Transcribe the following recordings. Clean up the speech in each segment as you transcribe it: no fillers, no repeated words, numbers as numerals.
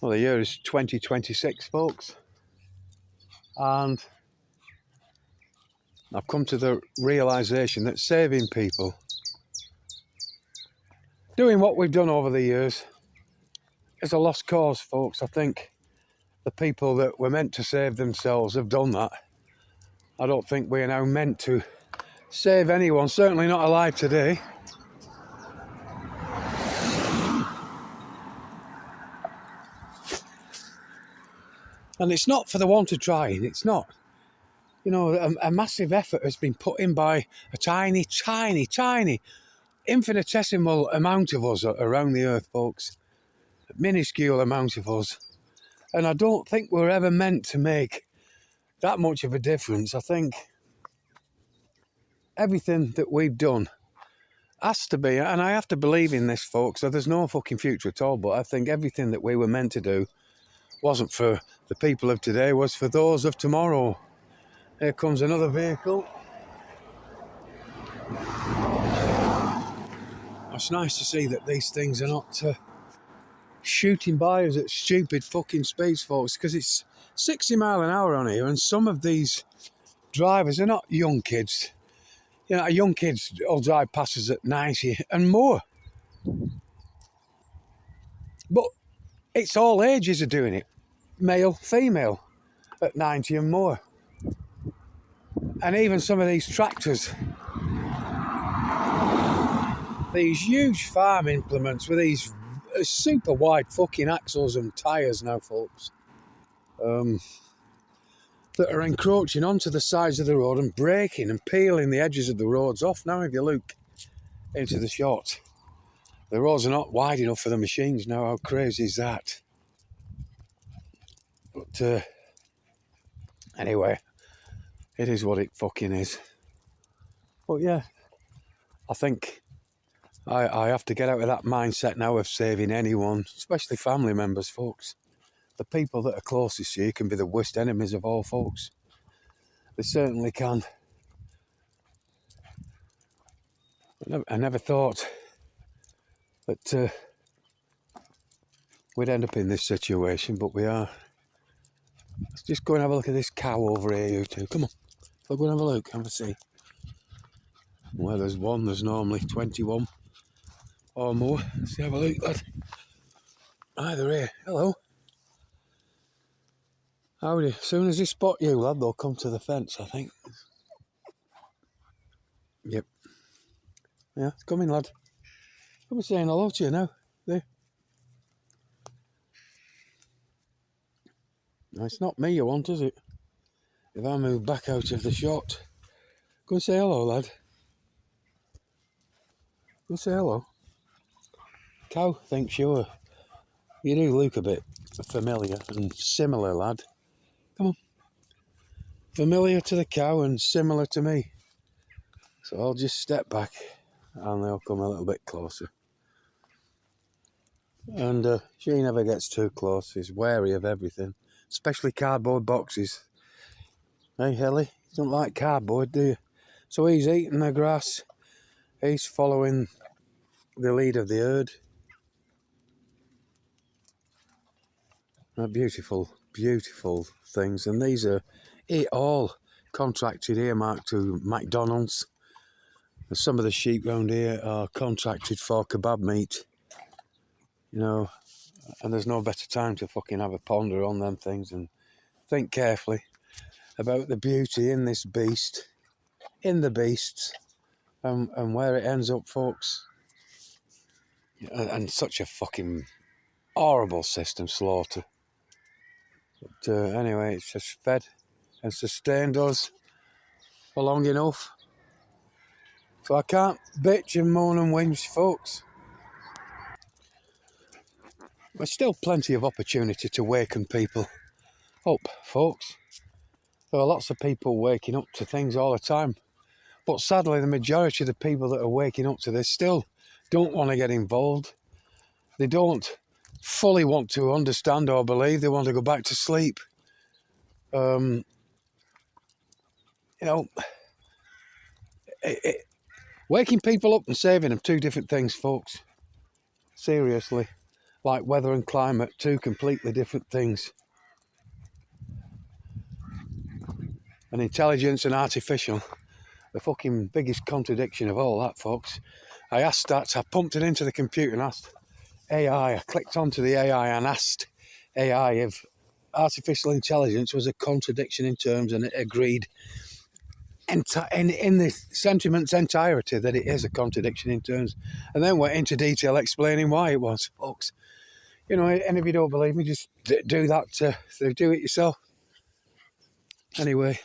Well, the year is 2026, folks, and I've come to the realisation that saving people, doing what we've done over the years, is a lost cause, folks. I think the people that were meant to save themselves have done that. I don't think we're now meant to save anyone, certainly not alive today. And it's not for the want of trying, it's not. You know, a massive effort has been put in by a tiny, infinitesimal amount of us around the earth, folks. A minuscule amount of us. And I don't think we're ever meant to make that much of a difference. I think everything that we've done has to be, and I have to believe in this, folks, so there's no fucking future at all, but I think everything that we were meant to do wasn't for the people of today, was for those of tomorrow. Here comes another vehicle. It's nice to see that these things are not shooting by us at stupid fucking speeds, folks, because it's 60 mile an hour on here, and some of these drivers are not young kids. You know, young kids will drive past us at 90 and more. But it's all ages are doing it. Male, female, at 90 and more. And even some of these tractors, these huge farm implements with these super wide fucking axles and tyres now, folks, that are encroaching onto the sides of the road and breaking and peeling the edges of the roads off. Now if you look into the shot, the roads are not wide enough for the machines now. How crazy is that? But anyway, it is what it fucking is. But yeah, I think I have to get out of that mindset now of saving anyone, especially family members, folks. The people that are closest to you can be the worst enemies of all, folks. They certainly can. I never thought that we'd end up in this situation, but we are. Let's just go and have a look at this cow over here, you two. Come on, we'll go and have a look, have a see. Where there's one, there's normally 21 or more. Let's have a look, lad. Hi, they're here. Hello. Howdy. As soon as they spot you, lad, they'll come to the fence, I think. Yep. Yeah, it's coming, lad. I'll be saying hello to you now. There. No, it's not me you want, is it? If I move back out of the shot, go and say hello, lad. Go and say hello. Cow thinks you do look a bit familiar and similar, lad. Come on. Familiar to the cow and similar to me. So I'll just step back and they'll come a little bit closer. And she never gets too close. She's wary of everything, especially cardboard boxes. Hey, Helly, you don't like cardboard, do you? So he's eating the grass. He's following the lead of the herd. They're beautiful, beautiful things. And these are all contracted earmarked to McDonald's. And some of the sheep round here are contracted for kebab meat. You know, and there's no better time to fucking have a ponder on them things and think carefully about the beauty in this beast, in the beasts, and where it ends up, folks. And such a fucking horrible system, slaughter. But anyway, it's just fed and sustained us for long enough. So I can't bitch and moan and whinge, folks. There's still plenty of opportunity to waken people up, folks. There are lots of people waking up to things all the time. But sadly, the majority of the people that are waking up to this still don't want to get involved. They don't fully want to understand or believe. They want to go back to sleep. You know, waking people up and saving them, two different things, folks. Seriously. like weather and climate, two completely different things. And intelligence and artificial, the fucking biggest contradiction of all that, folks. I pumped it into the computer and asked AI, I clicked onto the AI and asked AI if artificial intelligence was a contradiction in terms, and it agreed in the sentiment's entirety that it is a contradiction in terms, and then went into detail explaining why it was, folks. You know, and if you don't believe me, just do that, do it yourself. Anyway,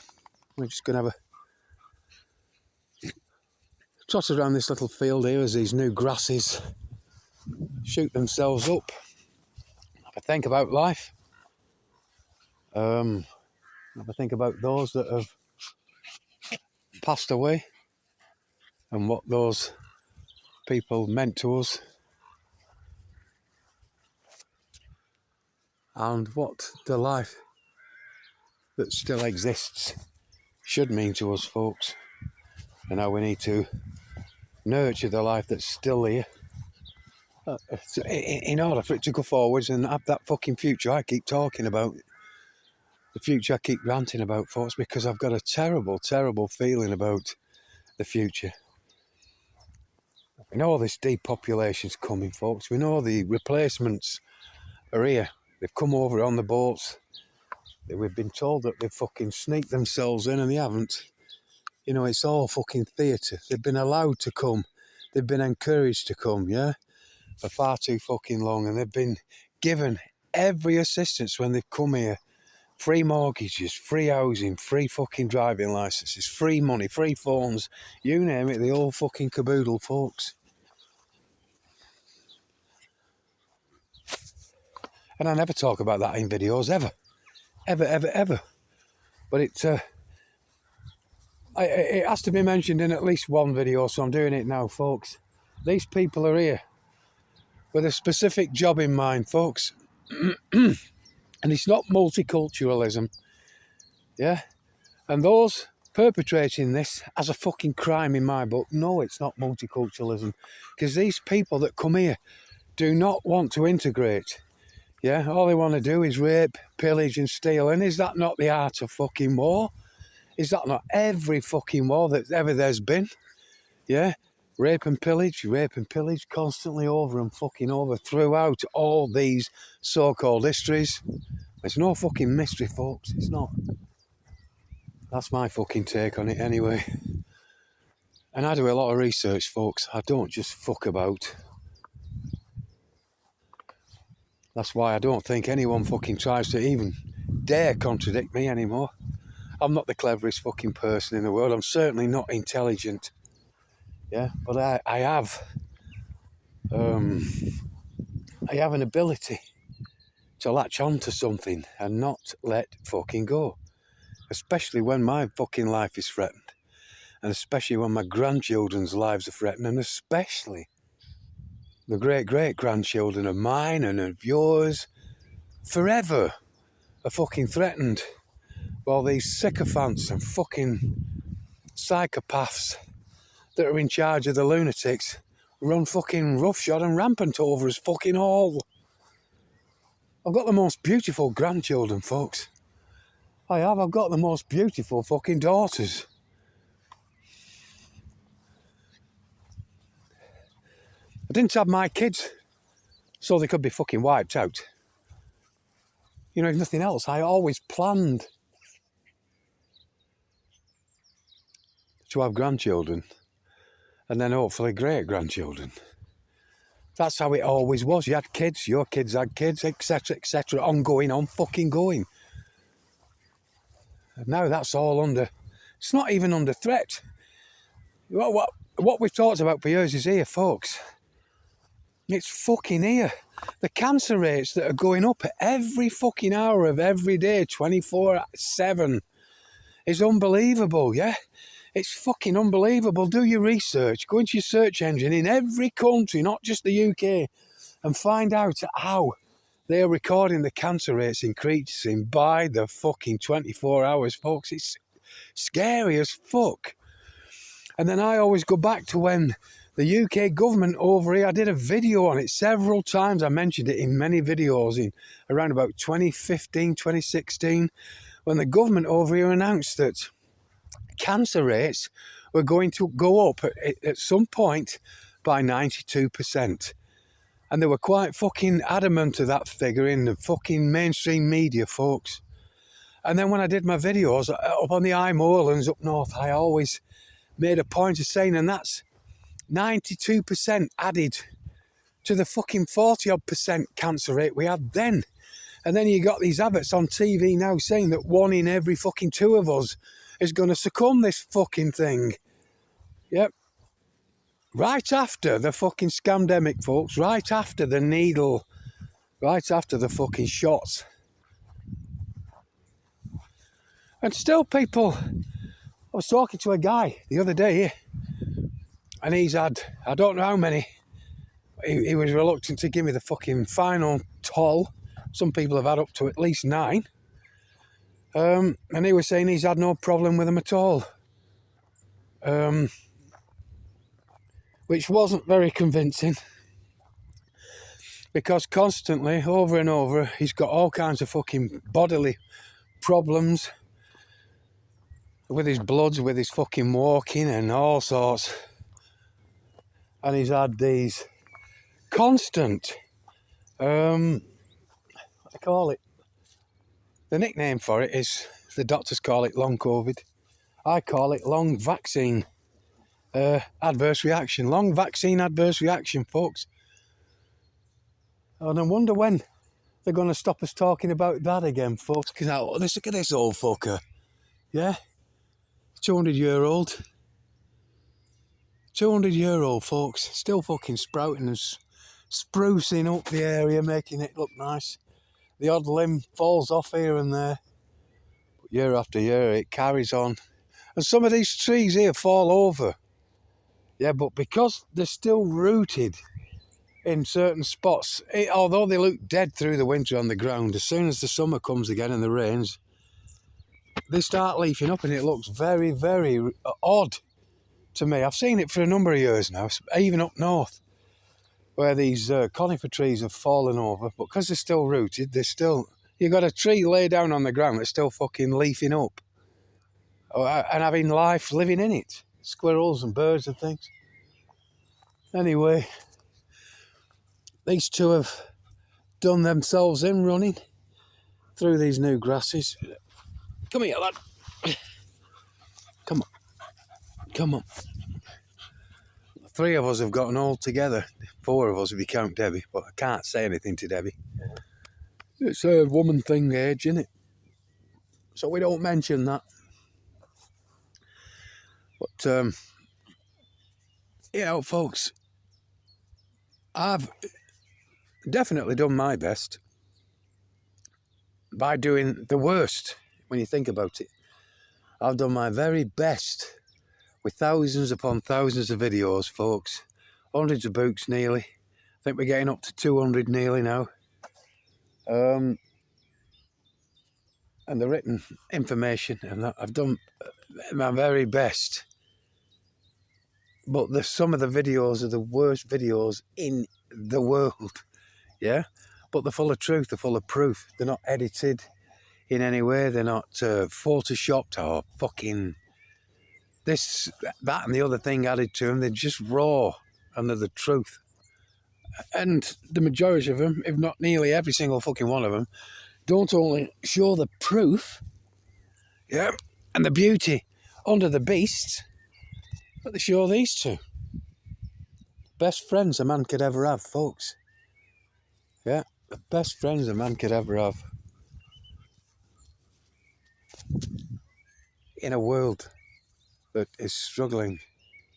we're just going to have a trot around this little field here as these new grasses shoot themselves up. Have a think about life. Have a think about those that have passed away and what those people meant to us, and what the life that still exists should mean to us, folks, and how we need to nurture the life that's still here in order for it to go forwards and have that fucking future I keep talking about, the future I keep ranting about, folks, because I've got a terrible, terrible feeling about the future. We know this depopulation's coming, folks. We know the replacements are here. They've come over on the boats. We've been told that they've fucking sneaked themselves in, and they haven't. You know, it's all fucking theatre. They've been allowed to come. They've been encouraged to come, yeah? For far too fucking long. And they've been given every assistance when they've come here. Free mortgages, free housing, free fucking driving licences, free money, free phones. You name it, the whole fucking caboodle, folks. And I never talk about that in videos, ever. Ever, ever, ever. But it has to be mentioned in at least one video, so I'm doing it now, folks. These people are here with a specific job in mind, folks. And it's not multiculturalism, yeah? And those perpetrating this as a fucking crime in my book, no, it's not multiculturalism. Because these people that come here do not want to integrate, yeah? All they want to do is rape, pillage and steal. And is that not the art of fucking war? Is that not every fucking war that ever there's been? Yeah? Rape and pillage constantly over and fucking over throughout all these so-called histories. It's no fucking mystery, folks. It's not. That's my fucking take on it anyway. And I do a lot of research, folks. I don't just fuck about. That's why I don't think anyone fucking tries to even dare contradict me anymore. I'm not the cleverest fucking person in the world. I'm certainly not intelligent. Yeah, but I have an ability to latch on to something and not let fucking go. Especially when my fucking life is threatened. And especially when my grandchildren's lives are threatened. And especially the great-great-grandchildren of mine and of yours forever are fucking threatened. While these sycophants and fucking psychopaths that are in charge of the lunatics run fucking roughshod and rampant over us fucking all. I've got the most beautiful grandchildren, folks. I've got the most beautiful fucking daughters. I didn't have my kids so they could be fucking wiped out. You know, if nothing else, I always planned to have grandchildren and then hopefully great-grandchildren. That's how it always was. You had kids, your kids had kids, etc., ongoing, on fucking going. And now that's all it's not even under threat. What we've talked about for years is here, folks. It's fucking here. The cancer rates that are going up every fucking hour of every day, 24/7, is unbelievable, yeah? It's fucking unbelievable. Do your research. Go into your search engine in every country, not just the UK, and find out how they are recording the cancer rates increasing by the fucking 24 hours, folks. It's scary as fuck. And then I always go back to when The UK government over here, I did a video on it several times. I mentioned it in many videos in around about 2015, 2016, when the government over here announced that cancer rates were going to go up at some point by 92%. And they were quite fucking adamant of that figure in the fucking mainstream media, folks. And then when I did my videos up on the High Moorlands up north, I always made a point of saying, and that's 92% added to the fucking 40-odd% cancer rate we had then. And then you got these adverts on TV now saying that 1 in every fucking 2 of us is going to succumb this fucking thing. Yep. Right after the fucking scamdemic, folks. Right after the needle. Right after the fucking shots. And still people... I was talking to a guy the other day, and he's had, I don't know how many. He was reluctant to give me the fucking final toll. Some people have had up to at least 9. And he was saying he's had no problem with them at all. Which wasn't very convincing, because constantly, over and over, he's got all kinds of fucking bodily problems with his bloods, with his fucking walking and all sorts. And he's had these constant, what do they call it? The nickname for it is, the doctors call it long COVID. I call it long vaccine adverse reaction. Long vaccine adverse reaction, folks. And I wonder when they're going to stop us talking about that again, folks. Because now, look at this old fucker. Yeah? 200-year-old. 200-year-old, folks. Still fucking sprouting and sprucing up the area, making it look nice. The odd limb falls off here and there. But year after year, it carries on. And some of these trees here fall over. Yeah, but because they're still rooted in certain spots, although they look dead through the winter on the ground, as soon as the summer comes again and the rains, they start leafing up, and it looks very, very odd to me. I've seen it for a number of years now, even up north, where these conifer trees have fallen over, but because they're still rooted, they're still... You've got a tree laid down on the ground that's still fucking leafing up and having life living in it. Squirrels and birds and things. Anyway, these two have done themselves in running through these new grasses. Come here, lad. Come on. Come on. 3 of us have gotten all together. 4 of us if you count Debbie, but I can't say anything to Debbie. It's a woman thing age, isn't it? So we don't mention that. But, you know, folks, I've definitely done my best by doing the worst when you think about it. I've done my very best with thousands upon thousands of videos, folks. Hundreds of books nearly. I think we're getting up to 200 nearly now. And the written information, and I've done my very best. But some of the videos are the worst videos in the world, yeah? But they're full of truth, they're full of proof. They're not edited in any way, they're not photoshopped or fucking this, that and the other thing added to them. They're just raw and they're the truth. And the majority of them, if not nearly every single fucking one of them, don't only show the proof, yeah, and the beauty under the beasts, but they show these two. Best friends a man could ever have, folks. Yeah, the best friends a man could ever have. In a world that is struggling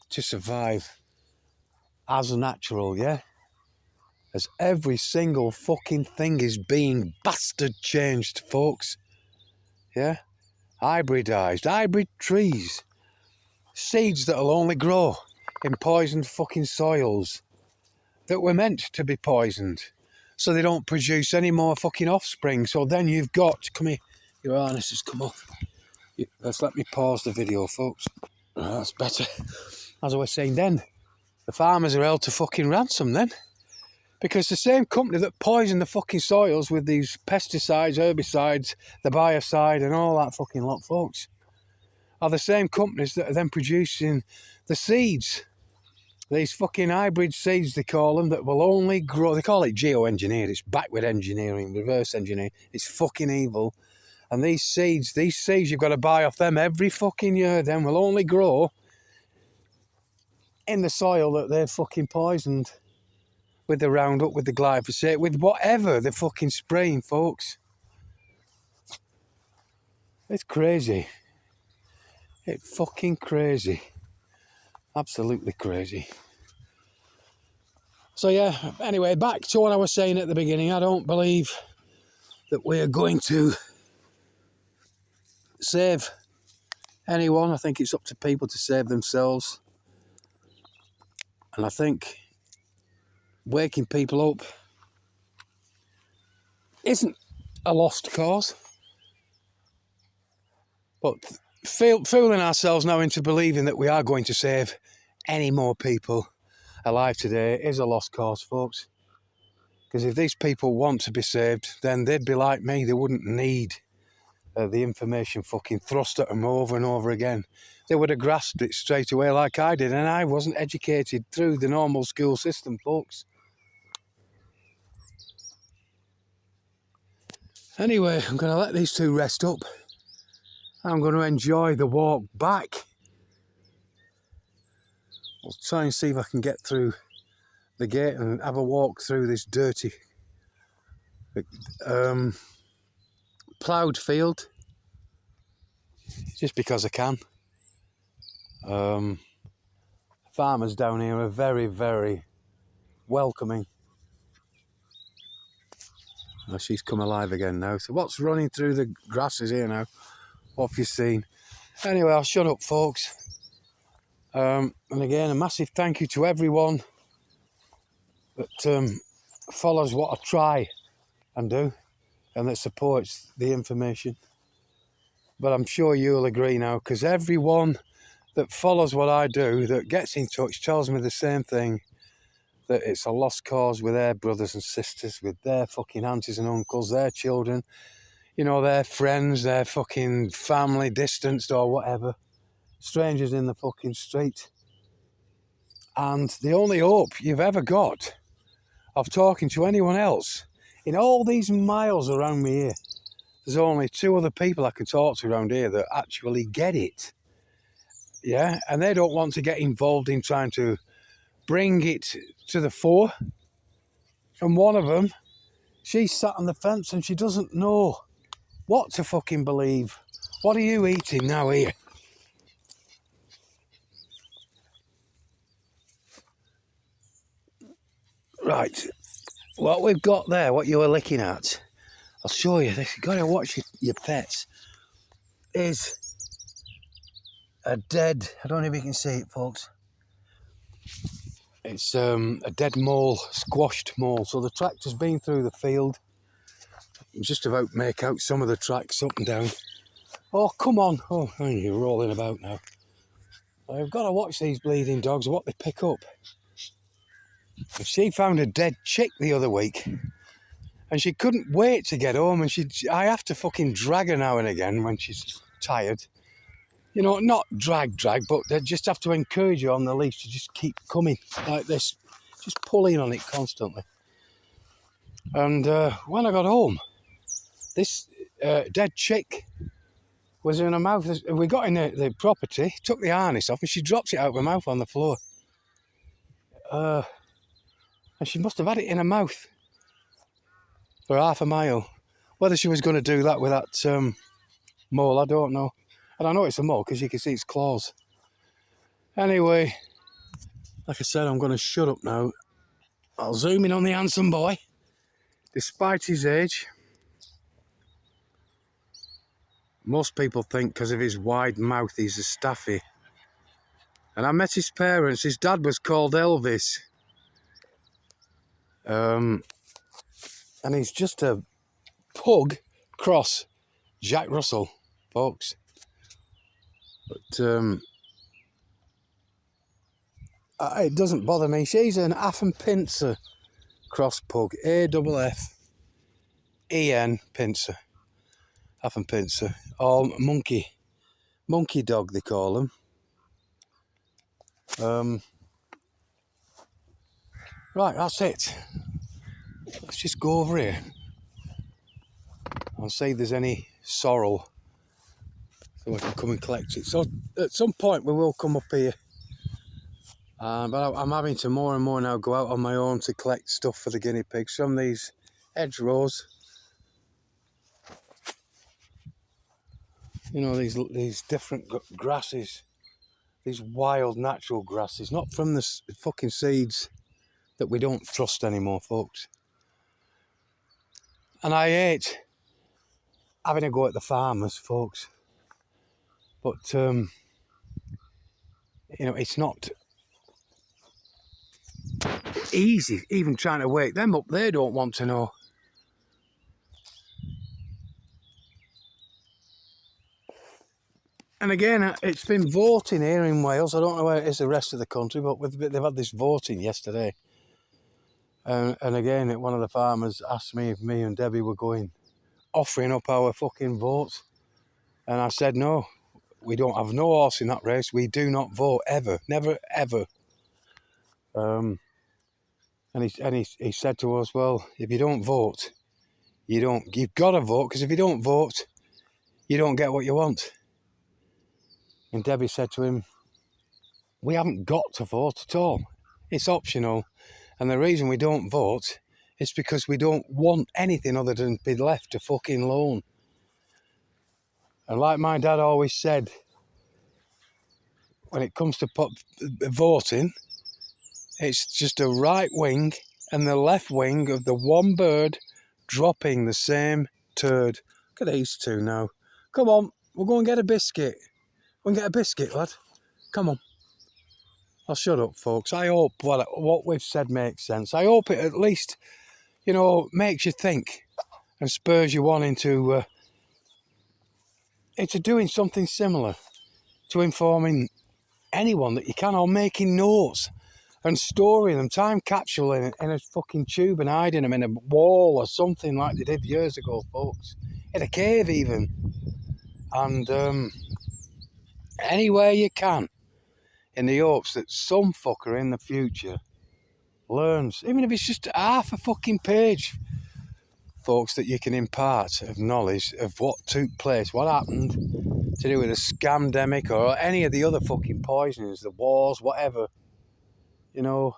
to survive as natural, yeah? As every single fucking thing is being bastard changed, folks. Yeah? Hybridized, hybrid trees. Seeds that'll only grow in poisoned fucking soils that were meant to be poisoned so they don't produce any more fucking offspring. So then you've got... Come here. Your harness has come off. Let's let me pause the video, folks. That's better. As I was saying then, the farmers are held to fucking ransom then. Because the same company that poison the fucking soils with these pesticides, herbicides, the biocide and all that fucking lot, folks, are the same companies that are then producing the seeds. These fucking hybrid seeds, they call them, that will only grow. They call it geoengineered. It's backward engineering, reverse engineering. It's fucking evil. And these seeds you've got to buy off them every fucking year, then will only grow in the soil that they've fucking poisoned with the Roundup, with the glyphosate, with whatever they're fucking spraying, folks. It's crazy. It's fucking crazy. Absolutely crazy. So yeah, anyway, back to what I was saying at the beginning. I don't believe that we're going to save anyone. I think it's up to people to save themselves. And I think waking people up isn't a lost cause. But fooling ourselves now into believing that we are going to save any more people alive today is a lost cause, folks. Because if these people want to be saved, then they'd be like me. They wouldn't need the information fucking thrust at them over and over again. They would have grasped it straight away like I did, and I wasn't educated through the normal school system, folks. Anyway, I'm going to let these two rest up. I'm going to enjoy the walk back. I'll try and see if I can get through the gate and have a walk through this dirty ploughed field, just because I can. Farmers down here are very, very welcoming. Oh, she's come alive again now. So what's running through the grasses here now? What have you seen? Anyway, I'll shut up, folks. And again, a massive thank you to everyone that follows what I try and do, and that supports the information. But I'm sure you'll agree now, because everyone that follows what I do, that gets in touch, tells me the same thing, that it's a lost cause with their brothers and sisters, with their fucking aunties and uncles, their children, you know, their friends, their fucking family, distanced or whatever, strangers in the fucking street. And the only hope you've ever got of talking to anyone else, in all these miles around me here, there's only 2 other people I can talk to around here that actually get it. Yeah, and they don't want to get involved in trying to bring it to the fore. And one of them, she's sat on the fence and she doesn't know what to fucking believe. What are you eating now here? Right, what we've got there, what you were looking at, I'll show you. You've got to watch your pets. Is a dead, I don't know if you can see it, folks. It's a dead mole, squashed mole. So the tractor's been through the field. You can just about make out some of the tracks up and down. Oh, come on. Oh, you're rolling about now. I've got to watch these bleeding dogs, what they pick up. She found a dead chick the other week, and she couldn't wait to get home, and I have to fucking drag her now and again when she's tired. You know, not drag, but they just have to encourage you on the leash to just keep coming like this, just pulling on it constantly. And when I got home, this dead chick was in her mouth. We got in the property, took the harness off, and she dropped it out of her mouth on the floor. And she must have had it in her mouth for half a mile. Whether she was going to do that with that mole, I don't know. And I know it's a mole because you can see its claws. Anyway, like I said, I'm going to shut up now. I'll zoom in on the handsome boy. Despite his age, most people think because of his wide mouth he's a staffy. And I met his parents. His dad was called Elvis. And he's just a pug cross Jack Russell, folks. But it doesn't bother me. She's an Affenpinscher cross pug. AFFEN Pinscher. Affenpinscher. Or monkey dog they call them. Right, that's it. Let's just go over here and see if there's any sorrel so I can come and collect it. So at some point we will come up here. But I'm having to more and more now go out on my own to collect stuff for the guinea pigs from these hedgerows. You know, these different grasses, these wild natural grasses, not from the fucking seeds that we don't trust anymore, folks. And I hate having a go at the farmers, folks. But, you know, it's not easy even trying to wake them up. They don't want to know. And again, it's been voting here in Wales. I don't know where it is the rest of the country, but they've had this voting yesterday. And again, one of the farmers asked me if me and Debbie were going, offering up our fucking votes. And I said, no, we don't have no horse in that race. We do not vote, ever. Never, ever. And he said to us, well, if you don't vote, you've got to vote, because if you don't vote, you don't get what you want. And Debbie said to him, we haven't got to vote at all. It's optional. And the reason we don't vote is because we don't want anything other than be left to fucking alone. And like my dad always said, when it comes to voting, it's just a right wing and the left wing of the one bird dropping the same turd. Look at these two now. Come on, we'll go and get a biscuit. We'll get a biscuit, lad. Come on. I'll shut up, folks. I hope what we've said makes sense. I hope it at least, you know, makes you think and spurs you on into doing something similar, to informing anyone that you can, or making notes and storing them, time capsuling in a fucking tube and hiding them in a wall or something like they did years ago, folks. In a cave even. And anywhere you can, in the hopes that some fucker in the future learns, even if it's just half a fucking page, folks, that you can impart of knowledge of what took place, what happened, to do with a scamdemic or any of the other fucking poisonings, the wars, whatever. You know,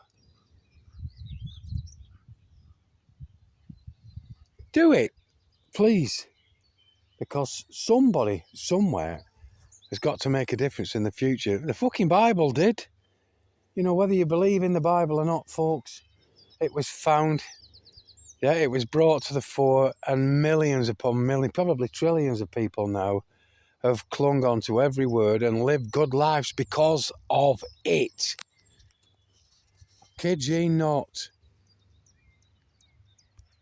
do it, please, because somebody somewhere has got to make a difference in the future. The fucking Bible did. You know, whether you believe in the Bible or not, folks, it was found, yeah, it was brought to the fore, and millions upon millions, probably trillions of people now have clung on to every word and lived good lives because of it. Kid ye not.